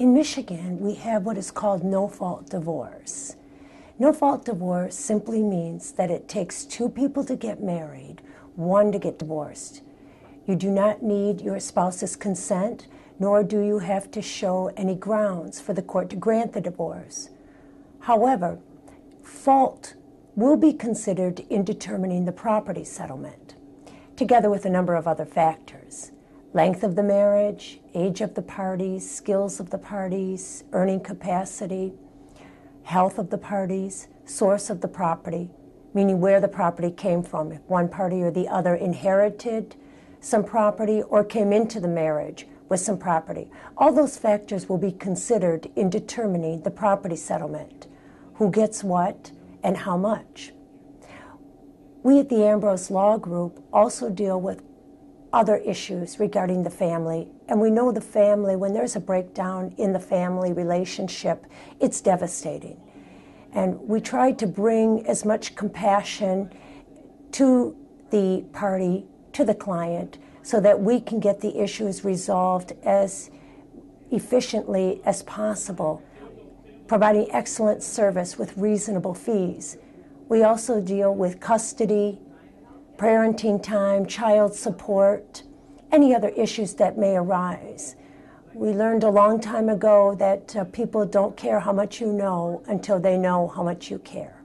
In Michigan, we have what is called no-fault divorce. No-fault divorce simply means that it takes two people to get married, one to get divorced. You do not need your spouse's consent, nor do you have to show any grounds for the court to grant the divorce. However, fault will be considered in determining the property settlement, together with a number of other factors. Length of the marriage, age of the parties, skills of the parties, earning capacity, health of the parties, source of the property, meaning where the property came from, if one party or the other inherited some property or came into the marriage with some property. All those factors will be considered in determining the property settlement, who gets what and how much. We at the Ambrose Law Group also deal with other issues regarding the family, and we know the family, when there's a breakdown in the family relationship, it's devastating. And we try to bring as much compassion to the party, to the client, so that we can get the issues resolved as efficiently as possible, providing excellent service with reasonable fees. We also deal with custody, parenting time, child support, any other issues that may arise. We learned a long time ago that people don't care how much you know until they know how much you care.